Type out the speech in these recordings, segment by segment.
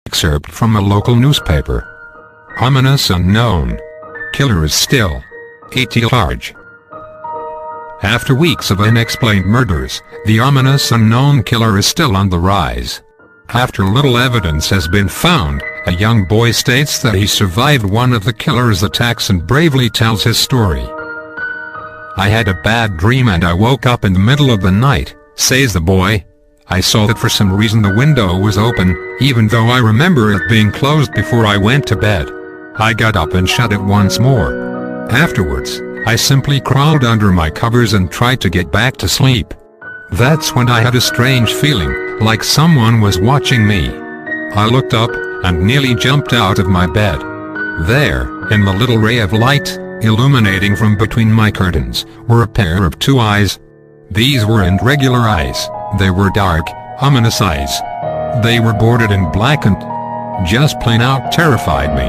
Excerpt from a local newspaper. Ominous unknown killer is still at large. After weeks of unexplained murders, the ominous unknown killer is still on the rise. After little evidence has been found, a young boy states that he survived one of the killer's attacks and bravely tells his story. "I had a bad dream and I woke up in the middle of the night," says the boy. "I saw that for some reason the window was open, even though I remember it being closed before I went to bed. I got up and shut it once more. Afterwards, I simply crawled under my covers and tried to get back to sleep. That's when I had a strange feeling, like someone was watching me. I looked up, and nearly jumped out of my bed. There, in the little ray of light, illuminating from between my curtains, were a pair of 2 eyes. These weren't regular eyes, they were dark, ominous eyes. They were bordered in black and just plain out terrified me.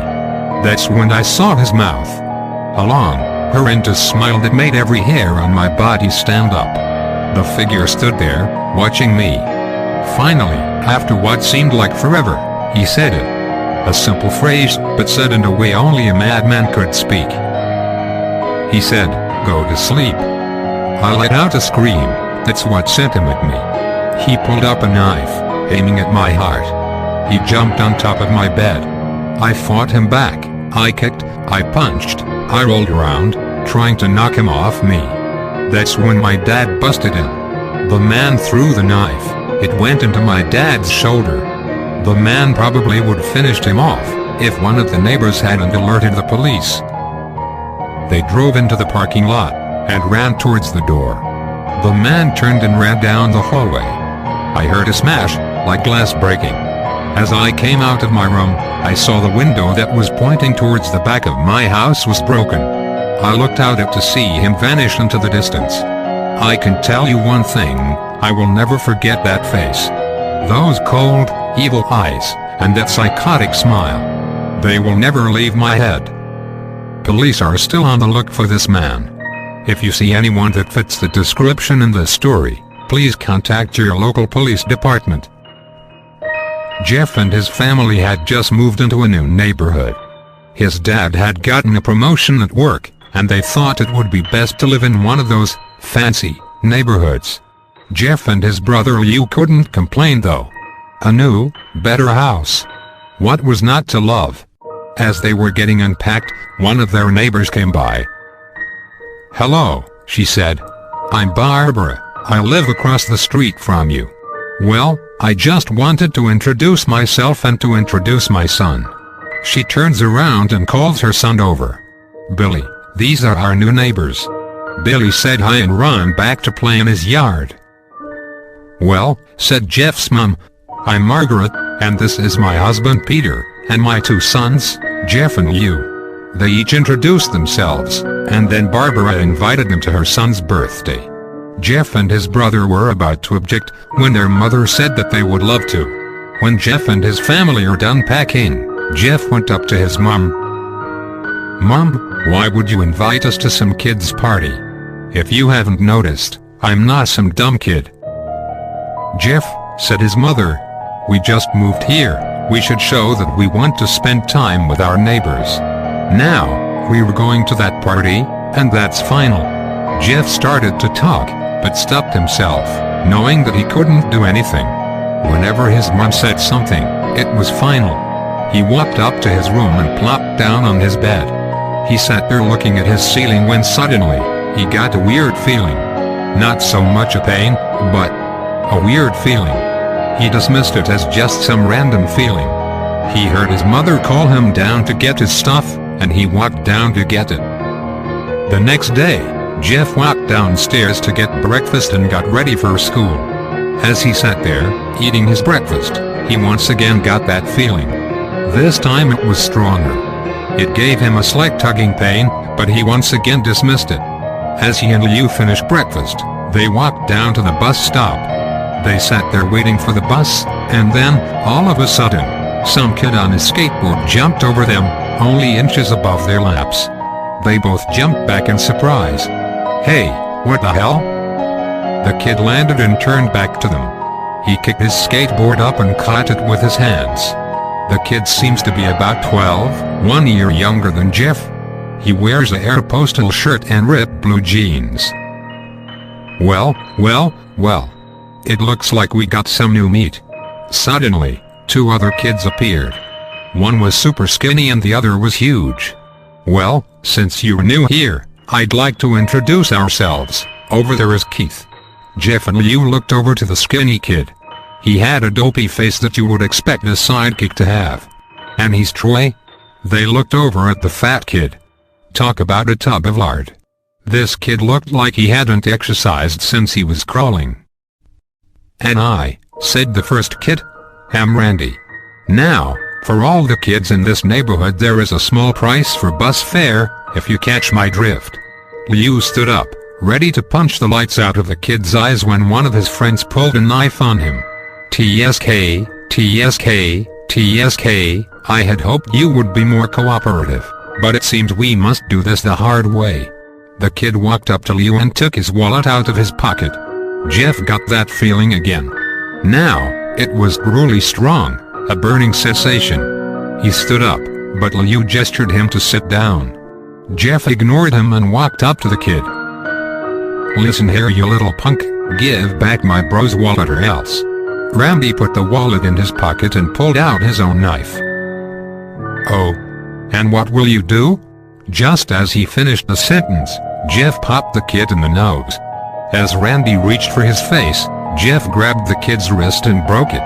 That's when I saw his mouth. A long, horrendous smile that made every hair on my body stand up. The figure stood there, watching me. Finally, after what seemed like forever, he said it. A simple phrase, but said in a way only a madman could speak. He said, "Go to sleep." I let out a scream. That's what sent him at me. He pulled up a knife, aiming at my heart. He jumped on top of my bed. I fought him back. I kicked, I punched, I rolled around, trying to knock him off me. That's when my dad busted in. The man threw the knife. It went into my dad's shoulder. The man probably would have finished him off, if one of the neighbors hadn't alerted the police. They drove into the parking lot, and ran towards the door. The man turned and ran down the hallway. I heard a smash, like glass breaking. As I came out of my room, I saw the window that was pointing towards the back of my house was broken. I looked out to see him vanish into the distance. I can tell you one thing, I will never forget that face. Those cold, evil eyes, and that psychotic smile. They will never leave my head. Police are still on the look for this man. If you see anyone that fits the description in this story, please contact your local police department. Jeff and his family had just moved into a new neighborhood. His dad had gotten a promotion at work, and they thought it would be best to live in one of those fancy neighborhoods. Jeff and his brother Lou couldn't complain though. A new, better house. What was not to love? As they were getting unpacked, one of their neighbors came by. "Hello," she said. "I'm Barbara. I live across the street from you. Well, I just wanted to introduce myself and to introduce my son." She turns around and calls her son over. "Billy, these are our new neighbors." Billy said hi and ran back to play in his yard. "Well," said Jeff's mom, "I'm Margaret, and this is my husband Peter, and my 2 sons, Jeff and Lou." They each introduced themselves, and then Barbara invited them to her son's birthday. Jeff and his brother were about to object, when their mother said that they would love to. When Jeff and his family are done packing, Jeff went up to his mom. "Mom, why would you invite us to some kid's party? If you haven't noticed, I'm not some dumb kid." "Jeff," said his mother, "we just moved here, we should show that we want to spend time with our neighbors. Now, we were going to that party, and that's final." Jeff started to talk, but stopped himself, knowing that he couldn't do anything. Whenever his mom said something, it was final. He walked up to his room and plopped down on his bed. He sat there looking at his ceiling when suddenly, he got a weird feeling. Not so much a pain, but a weird feeling. He dismissed it as just some random feeling. He heard his mother call him down to get his stuff, and he walked down to get it. The next day, Jeff walked downstairs to get breakfast and got ready for school. As he sat there, eating his breakfast, he once again got that feeling. This time it was stronger. It gave him a slight tugging pain, but he once again dismissed it. As he and Lou finished breakfast, they walked down to the bus stop. They sat there waiting for the bus, and then, all of a sudden, some kid on his skateboard jumped over them, only inches above their laps. They both jumped back in surprise. "Hey, what the hell?" The kid landed and turned back to them. He kicked his skateboard up and caught it with his hands. The kid seems to be about 12, 1 year younger than Jeff. He wears a Aeropostale shirt and ripped blue jeans. Well, it looks like we got some new meat. Suddenly, 2 other kids appeared. One was super skinny and the other was huge. Well, since you're new here, I'd like to introduce ourselves. Over there is Keith. Jeff and Liu looked over to the skinny kid. He had a dopey face that you would expect a sidekick to have. And he's Troy. They looked over at the fat kid. Talk about a tub of lard. This kid looked like he hadn't exercised since he was crawling. And I, said the first kid. I'm Randy. Now, for all the kids in this neighborhood there is a small price for bus fare, if you catch my drift. Liu stood up, ready to punch the lights out of the kid's eyes when one of his friends pulled a knife on him. TSK, TSK, TSK, I had hoped you would be more cooperative, but it seems we must do this the hard way. The kid walked up to Liu and took his wallet out of his pocket. Jeff got that feeling again. Now, it was really strong, a burning sensation. He stood up, but Liu gestured him to sit down. Jeff ignored him and walked up to the kid. Listen here you little punk, give back my bro's wallet or else. Randy put the wallet in his pocket and pulled out his own knife. Oh. And what will you do? Just as he finished the sentence, Jeff popped the kid in the nose. As Randy reached for his face, Jeff grabbed the kid's wrist and broke it.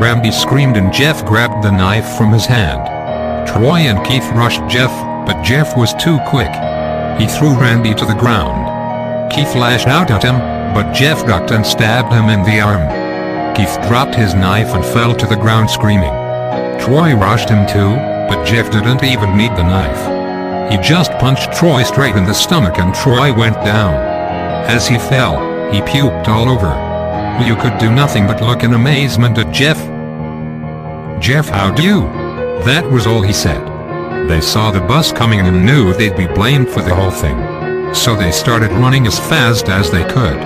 Randy screamed and Jeff grabbed the knife from his hand. Troy and Keith rushed Jeff, but Jeff was too quick. He threw Randy to the ground. Keith lashed out at him, but Jeff ducked and stabbed him in the arm. Keith dropped his knife and fell to the ground screaming. Troy rushed him too, but Jeff didn't even need the knife. He just punched Troy straight in the stomach and Troy went down. As he fell, he puked all over. You could do nothing but look in amazement at Jeff. Jeff, how'd you? That was all he said. They saw the bus coming and knew they'd be blamed for the whole thing. So they started running as fast as they could.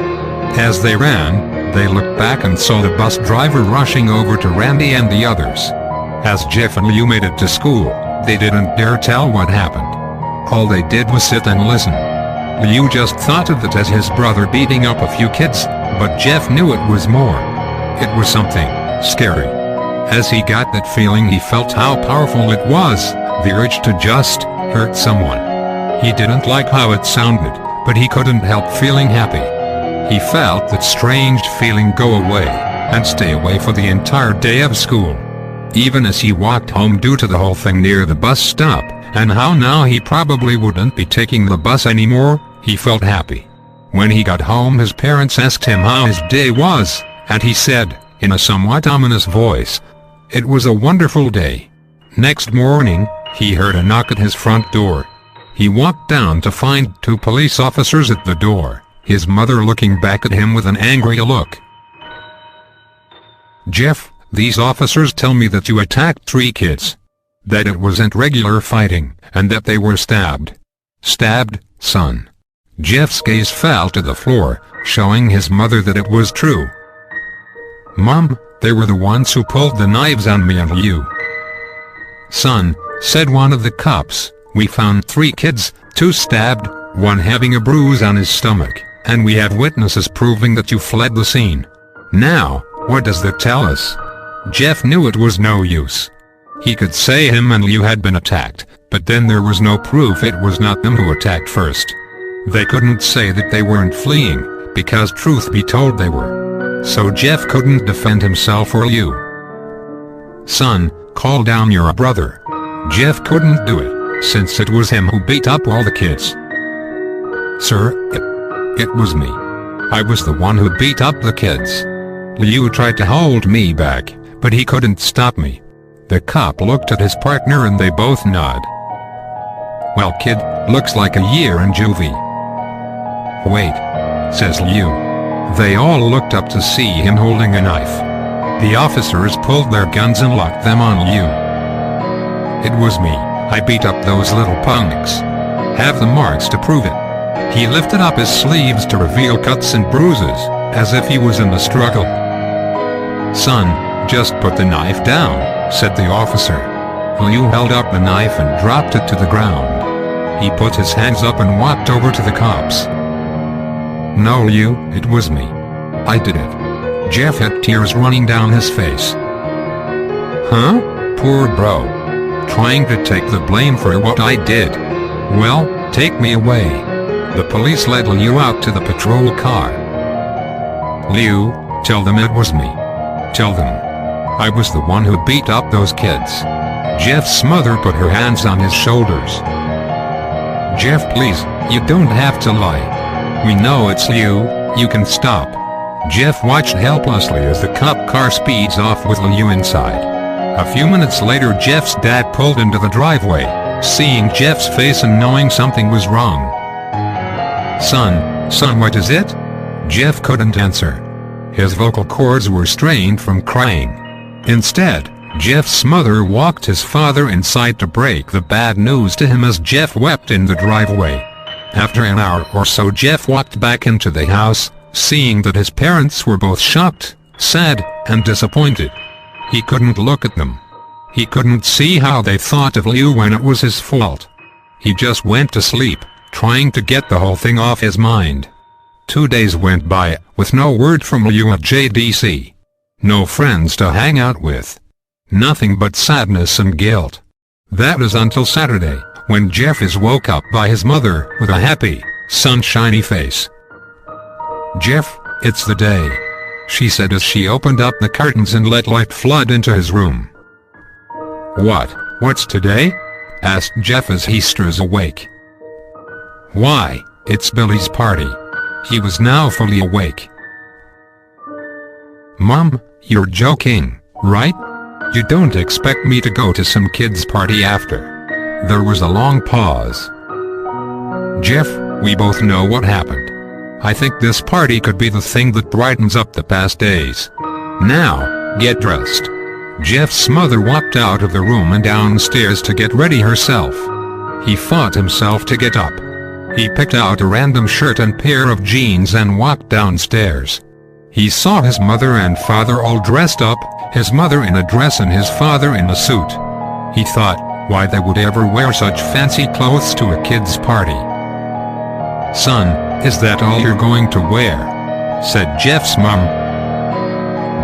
As they ran, they looked back and saw the bus driver rushing over to Randy and the others. As Jeff and Liu made it to school, they didn't dare tell what happened. All they did was sit and listen. Liu just thought of it as his brother beating up a few kids, but Jeff knew it was more. It was something scary. As he got that feeling he felt how powerful it was, the urge to just hurt someone. He didn't like how it sounded, but he couldn't help feeling happy. He felt that strange feeling go away, and stay away for the entire day of school. Even as he walked home due to the whole thing near the bus stop, and how now he probably wouldn't be taking the bus anymore, he felt happy. When he got home his parents asked him how his day was, and he said, in a somewhat ominous voice, it was a wonderful day. Next morning, he heard a knock at his front door. He walked down to find 2 police officers at the door, his mother looking back at him with an angry look. Jeff, these officers tell me that you attacked 3 kids. That it wasn't regular fighting, and that they were stabbed. Stabbed, son. Jeff's gaze fell to the floor, showing his mother that it was true. Mom, they were the ones who pulled the knives on me and you. Son, said one of the cops, we found 3 kids, 2 stabbed, 1 having a bruise on his stomach, and we have witnesses proving that you fled the scene. Now, what does that tell us? Jeff knew it was no use. He could say him and Liu had been attacked, but then there was no proof it was not them who attacked first. They couldn't say that they weren't fleeing, because truth be told they were. So Jeff couldn't defend himself or Liu. Son, call down your brother. Jeff couldn't do it, since it was him who beat up all the kids. Sir, it was me. I was the one who beat up the kids. Liu tried to hold me back, but he couldn't stop me. The cop looked at his partner and they both nod. Well kid, looks like a year in juvie. Wait, says Liu. They all looked up to see him holding a knife. The officers pulled their guns and locked them on Liu. It was me, I beat up those little punks. Have the marks to prove it. He lifted up his sleeves to reveal cuts and bruises, as if he was in the struggle. Son, "Just put the knife down," said the officer. Liu held up the knife and dropped it to the ground. He put his hands up and walked over to the cops. "No, Liu, it was me. I did it." Jeff had tears running down his face. "Huh? Poor bro. Trying to take the blame for what I did. Well, take me away." The police led Liu out to the patrol car. "Liu, tell them it was me. Tell them. I was the one who beat up those kids." Jeff's mother put her hands on his shoulders. "Jeff, please, you don't have to lie. We know it's you, you can stop." Jeff watched helplessly as the cop car speeds off with Liu inside. A few minutes later, Jeff's dad pulled into the driveway, seeing Jeff's face and knowing something was wrong. Son, what is it?" Jeff couldn't answer. His vocal cords were strained from crying. Instead, Jeff's mother walked his father inside to break the bad news to him as Jeff wept in the driveway. After an hour or so, Jeff walked back into the house, seeing that his parents were both shocked, sad, and disappointed. He couldn't look at them. He couldn't see how they thought of Liu when it was his fault. He just went to sleep, trying to get the whole thing off his mind. 2 days went by, with no word from Liu at JDC. No friends to hang out with. Nothing but sadness and guilt. That is until Saturday, when Jeff is woke up by his mother with a happy, sunshiny face. "Jeff, it's the day," she said as she opened up the curtains and let light flood into his room. What's today?" asked Jeff as he stirs awake. "Why, it's Billy's party." He was now fully awake. "Mom, you're joking, right? You don't expect me to go to some kid's party after?" There was a long pause. "Jeff, we both know what happened. I think this party could be the thing that brightens up the past days. Now, get dressed." Jeff's mother walked out of the room and downstairs to get ready herself. He fought himself to get up. He picked out a random shirt and pair of jeans and walked downstairs. He saw his mother and father all dressed up, his mother in a dress and his father in a suit. He thought, why they would ever wear such fancy clothes to a kid's party. "Son, is that all you're going to wear?" said Jeff's mom.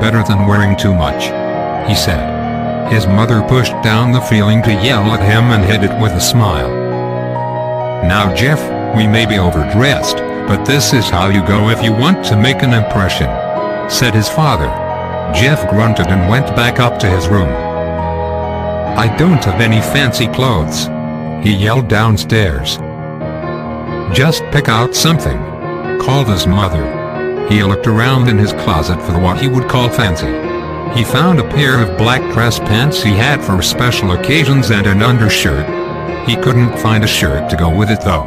"Better than wearing too much," he said. His mother pushed down the feeling to yell at him and hid it with a smile. "Now Jeff, we may be overdressed, but this is how you go if you want to make an impression," said his father. Jeff grunted and went back up to his room. "I don't have any fancy clothes," he yelled downstairs. "Just pick out something," called his mother. He looked around in his closet for what he would call fancy. He found a pair of black dress pants he had for special occasions and an undershirt. He couldn't find a shirt to go with it though.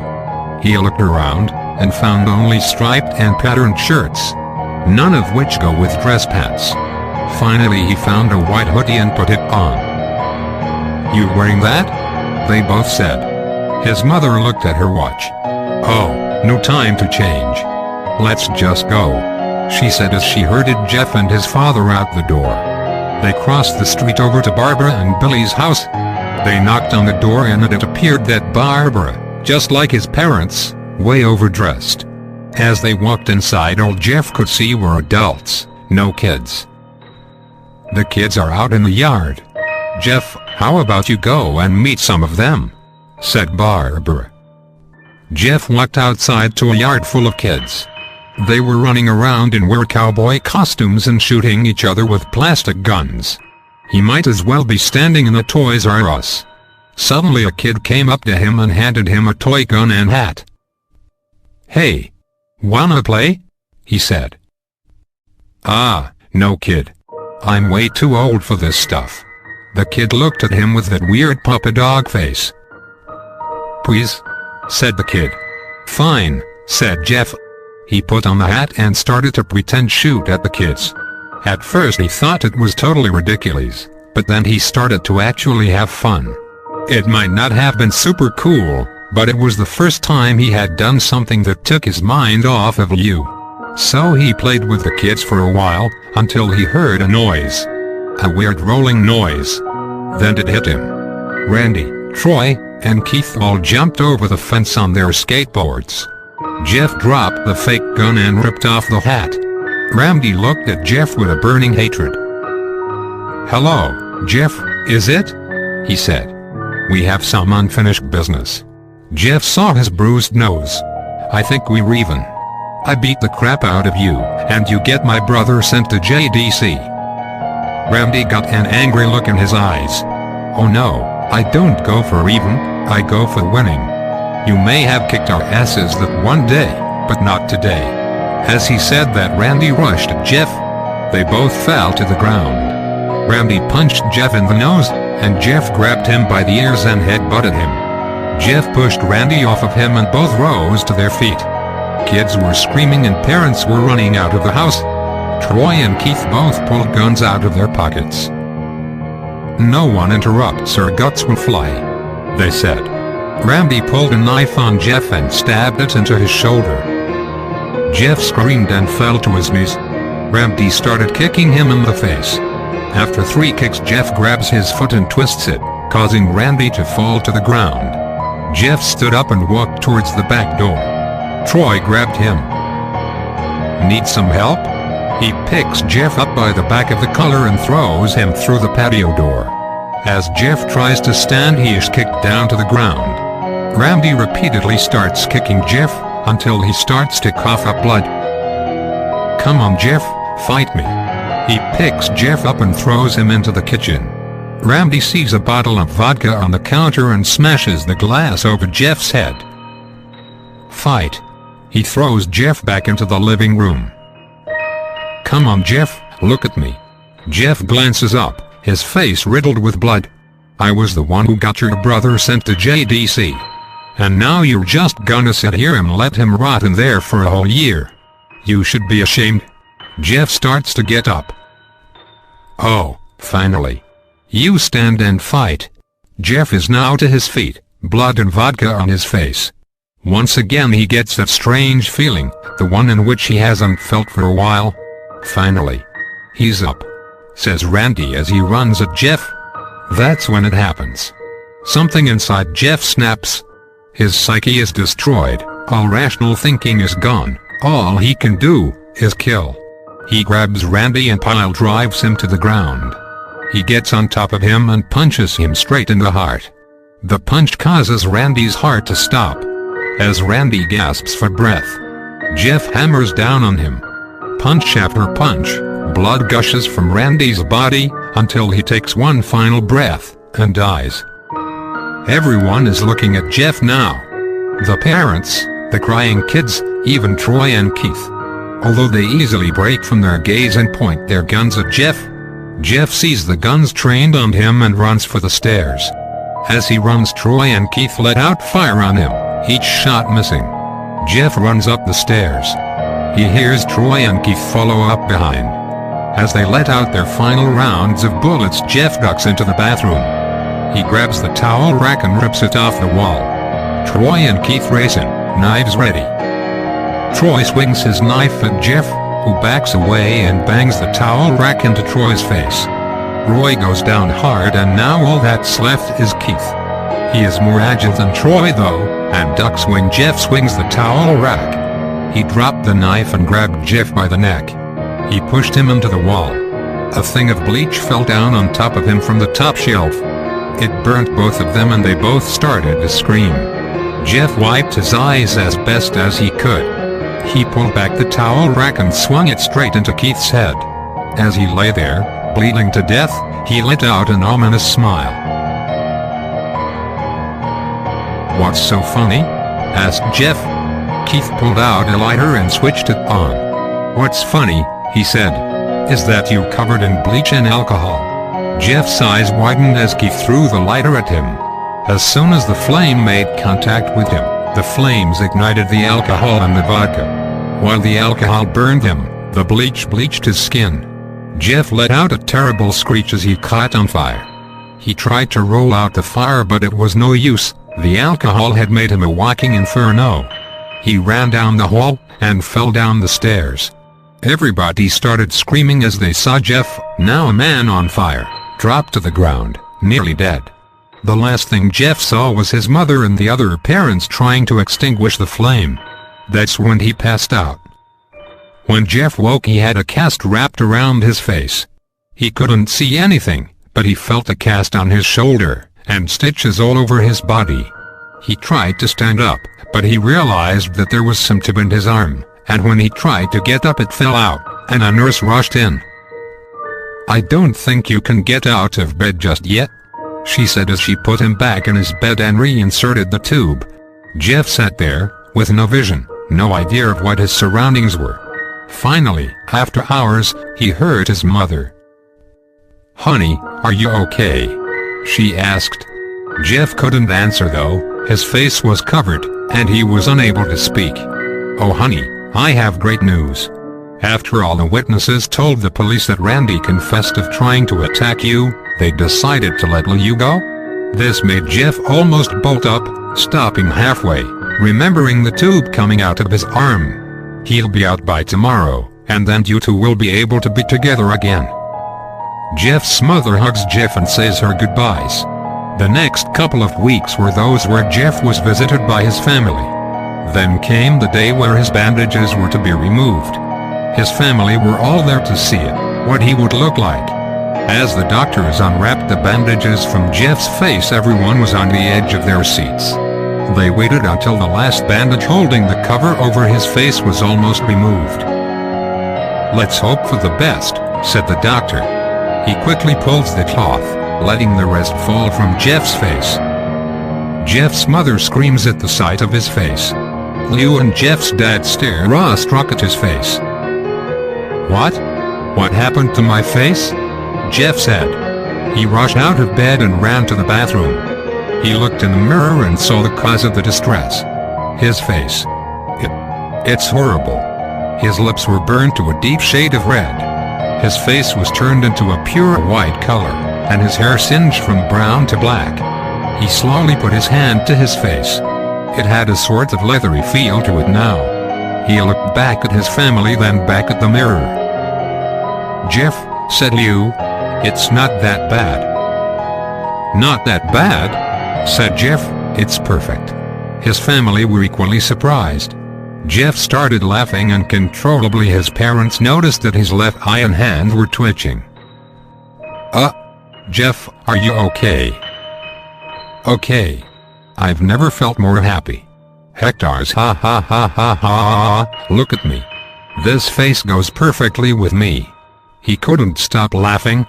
He looked around, and found only striped and patterned shirts, none of which go with dress pants. Finally he found a white hoodie and put it on. "You wearing that?" they both said. His mother looked at her watch. "Oh, no time to change. Let's just go," she said as she herded Jeff and his father out the door. They crossed the street over to Barbara and Billy's house. They knocked on the door and it appeared that Barbara, just like his parents, way overdressed. As they walked inside, all Jeff could see were adults, no kids. "The kids are out in the yard. Jeff, how about you go and meet some of them?" said Barbara. Jeff walked outside to a yard full of kids. They were running around in weird cowboy costumes and shooting each other with plastic guns. He might as well be standing in a Toys R Us. Suddenly a kid came up to him and handed him a toy gun and hat. "Hey, wanna play?" he said. "Ah, no kid. I'm way too old for this stuff." The kid looked at him with that weird puppy dog face. "Please?" said the kid. "Fine," said Jeff. He put on the hat and started to pretend shoot at the kids. At first he thought it was totally ridiculous, but then he started to actually have fun. It might not have been super cool, but it was the first time he had done something that took his mind off of Liu. So he played with the kids for a while, until he heard a noise. a weird rolling noise. Then it hit him. Randy, Troy, and Keith all jumped over the fence on their skateboards. Jeff dropped the fake gun and ripped off the hat. Randy looked at Jeff with a burning hatred. "Hello, Jeff, is it?" he said. "We have some unfinished business." Jeff saw his bruised nose. "I think we're even. I beat the crap out of you, and you get my brother sent to JDC." Randy got an angry look in his eyes. "Oh no, I don't go for even, I go for winning. You may have kicked our asses that one day, but not today." As he said that, Randy rushed at Jeff. They both fell to the ground. Randy punched Jeff in the nose, and Jeff grabbed him by the ears and headbutted him. Jeff pushed Randy off of him and both rose to their feet. Kids were screaming and parents were running out of the house. Troy and Keith both pulled guns out of their pockets. "No one interrupts or guts will fly," they said. Randy pulled a knife on Jeff and stabbed it into his shoulder. Jeff screamed and fell to his knees. Randy started kicking him in the face. After 3 kicks, Jeff grabs his foot and twists it, causing Randy to fall to the ground. Jeff stood up and walked towards the back door. Troy grabbed him. "Need some help?" He picks Jeff up by the back of the collar and throws him through the patio door. As Jeff tries to stand, he is kicked down to the ground. Randy repeatedly starts kicking Jeff until he starts to cough up blood. "Come on, Jeff, fight me." He picks Jeff up and throws him into the kitchen. Randy sees a bottle of vodka on the counter and smashes the glass over Jeff's head. "Fight." He throws Jeff back into the living room. "Come on, Jeff, look at me." Jeff glances up, his face riddled with blood. "I was the one who got your brother sent to JDC. And now you're just gonna sit here and let him rot in there for a whole year. You should be ashamed." Jeff starts to get up. "Oh, finally. You stand and fight." Jeff is now to his feet, blood and vodka on his face. Once again he gets that strange feeling, the one in which he hasn't felt for a while. "Finally. He's up," says Randy as he runs at Jeff. That's when it happens. Something inside Jeff snaps. His psyche is destroyed, all rational thinking is gone, all he can do is kill. He grabs Randy and pile drives him to the ground. He gets on top of him and punches him straight in the heart. The punch causes Randy's heart to stop. As Randy gasps for breath, Jeff hammers down on him. Punch after punch, blood gushes from Randy's body until he takes one final breath and dies. Everyone is looking at Jeff now. The parents, the crying kids, even Troy and Keith. Although they easily break from their gaze and point their guns at Jeff, Jeff sees the guns trained on him and runs for the stairs. As he runs, Troy and Keith let out fire on him, each shot missing. Jeff runs up the stairs. He hears Troy and Keith follow up behind. As they let out their final rounds of bullets, Jeff ducks into the bathroom. He grabs the towel rack and rips it off the wall. Troy and Keith race in, knives ready. Troy swings his knife at Jeff, who backs away and bangs the towel rack into Troy's face. Roy goes down hard and now all that's left is Keith. He is more agile than Troy though, and ducks when Jeff swings the towel rack. He dropped the knife and grabbed Jeff by the neck. He pushed him into the wall. A thing of bleach fell down on top of him from the top shelf. It burnt both of them and they both started to scream. Jeff wiped his eyes as best as he could. He pulled back the towel rack and swung it straight into Keith's head. As he lay there, bleeding to death, he let out an ominous smile. "What's so funny?" asked Jeff. Keith pulled out a lighter and switched it on. "What's funny," he said, "is that you're covered in bleach and alcohol." Jeff's eyes widened as Keith threw the lighter at him. As soon as the flame made contact with him, the flames ignited the alcohol and the vodka. While the alcohol burned him, the bleach bleached his skin. Jeff let out a terrible screech as he caught on fire. He tried to roll out the fire but it was no use, the alcohol had made him a walking inferno. He ran down the hall, and fell down the stairs. Everybody started screaming as they saw Jeff, now a man on fire, drop to the ground, nearly dead. The last thing Jeff saw was his mother and the other parents trying to extinguish the flame. That's when he passed out. When Jeff woke, he had a cast wrapped around his face. He couldn't see anything, but he felt a cast on his shoulder, and stitches all over his body. He tried to stand up, but he realized that there was some tube in his arm, and when he tried to get up it fell out, and a nurse rushed in. "I don't think you can get out of bed just yet," she said as she put him back in his bed and reinserted the tube. Jeff sat there, with no vision, no idea of what his surroundings were. Finally, after hours, he heard his mother. "Honey, are you okay?" she asked. Jeff couldn't answer though, his face was covered, and he was unable to speak. "Oh honey, I have great news. After all the witnesses told the police that Randy confessed of trying to attack you, they decided to let you go." This made Jeff almost bolt up, stopping halfway, remembering the tube coming out of his arm. He'll be out by tomorrow, and then you two will be able to be together again. Jeff's mother hugs Jeff and says her goodbyes. The next couple of weeks were those where Jeff was visited by his family. Then came the day where his bandages were to be removed. His family were all there to see it, what he would look like. As the doctors unwrapped the bandages from Jeff's face, everyone was on the edge of their seats. They waited until the last bandage holding the cover over his face was almost removed. "Let's hope for the best," said the doctor. He quickly pulls the cloth, letting the rest fall from Jeff's face. Jeff's mother screams at the sight of his face. Lou and Jeff's dad stare awestruck at his face. "What? What happened to my face?" Jeff said. He rushed out of bed and ran to the bathroom. He looked in the mirror and saw the cause of the distress. His face. It's horrible. His lips were burned to a deep shade of red. His face was turned into a pure white color, and his hair singed from brown to black. He slowly put his hand to his face. It had a sort of leathery feel to it now. He looked back at his family, then back at the mirror. "Jeff," said Lou, "it's not that bad." "Not that bad?" said Jeff, "it's perfect." His family were equally surprised. Jeff started laughing uncontrollably. His parents noticed that his left eye and hand were twitching. Jeff, are you okay?" "Okay. I've never felt more happy." "Hector's ha ha ha ha ha, look at me. This face goes perfectly with me." He couldn't stop laughing.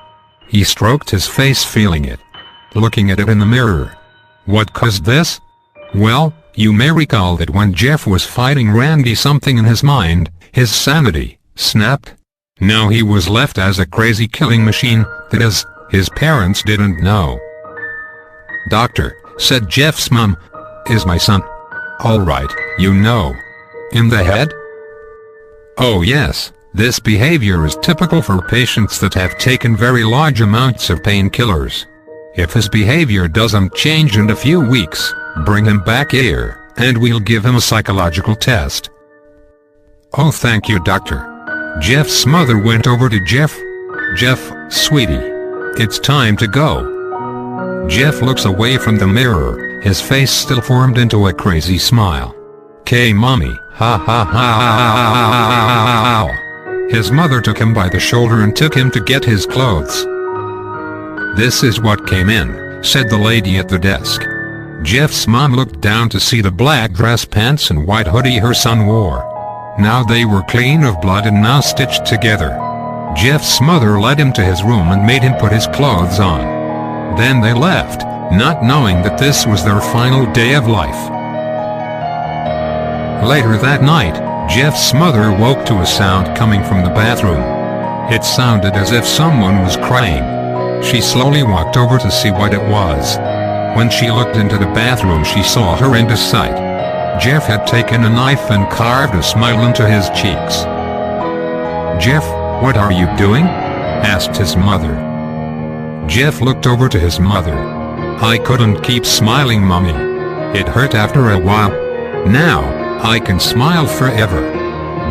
He stroked his face, feeling it, looking at it in the mirror. What caused this? Well, you may recall that when Jeff was fighting Randy, something in his mind, his sanity, snapped. Now he was left as a crazy killing machine, that is, his parents didn't know. "Doctor," said Jeff's mom, "is my son all right, you know? In the head?" "Oh yes, this behavior is typical for patients that have taken very large amounts of painkillers. If his behavior doesn't change in a few weeks, bring him back here, and we'll give him a psychological test." "Oh thank you, doctor." Jeff's mother went over to Jeff. "Jeff, sweetie, it's time to go." Jeff looks away from the mirror, his face still formed into a crazy smile. "'Kay mommy, ha ha ha ha ha." His mother took him by the shoulder and took him to get his clothes. "This is what came in," said the lady at the desk. Jeff's mom looked down to see the black dress pants and white hoodie her son wore. Now they were clean of blood and now stitched together. Jeff's mother led him to his room and made him put his clothes on. Then they left, not knowing that this was their final day of life. Later that night, Jeff's mother woke to a sound coming from the bathroom. It sounded as if someone was crying. She slowly walked over to see what it was. When she looked into the bathroom, she saw a horrendous sight. Jeff had taken a knife and carved a smile into his cheeks. "Jeff, what are you doing?" asked his mother. Jeff looked over to his mother. "I couldn't keep smiling, Mommy. It hurt after a while. Now, I can smile forever."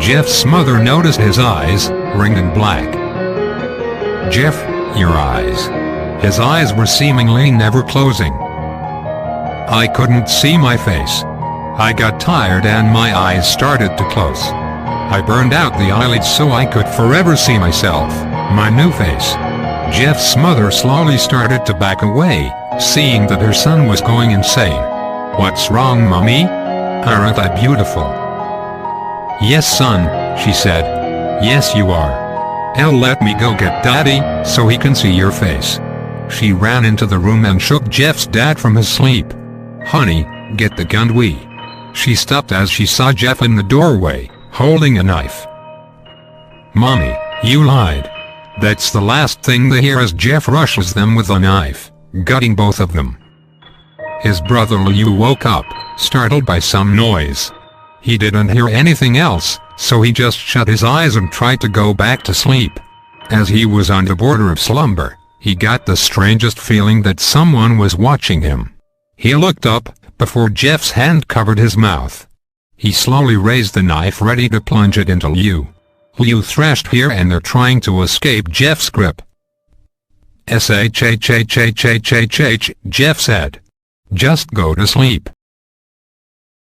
Jeff's mother noticed his eyes, ringed in black. "Jeff, your eyes." His eyes were seemingly never closing. I couldn't see my face. I got tired and my eyes started to close. I burned out the eyelids so I could forever see myself, my new face. Jeff's mother slowly started to back away, seeing that her son was going insane. "What's wrong, Mommy? Aren't I beautiful?" "Yes, son," she said. "Yes, you are. Now let me go get Daddy, so he can see your face." She ran into the room and shook Jeff's dad from his sleep. "Honey, get the gun, She stopped as she saw Jeff in the doorway, holding a knife. "Mommy, you lied." That's the last thing they hear as Jeff rushes them with a knife, gutting both of them. His brother Liu woke up, startled by some noise. He didn't hear anything else, so he just shut his eyes and tried to go back to sleep. As he was on the border of slumber, he got the strangest feeling that someone was watching him. He looked up, before Jeff's hand covered his mouth. He slowly raised the knife ready to plunge it into Liu. Liu thrashed here and there trying to escape Jeff's grip. "Shh, Jeff said. "Just go to sleep."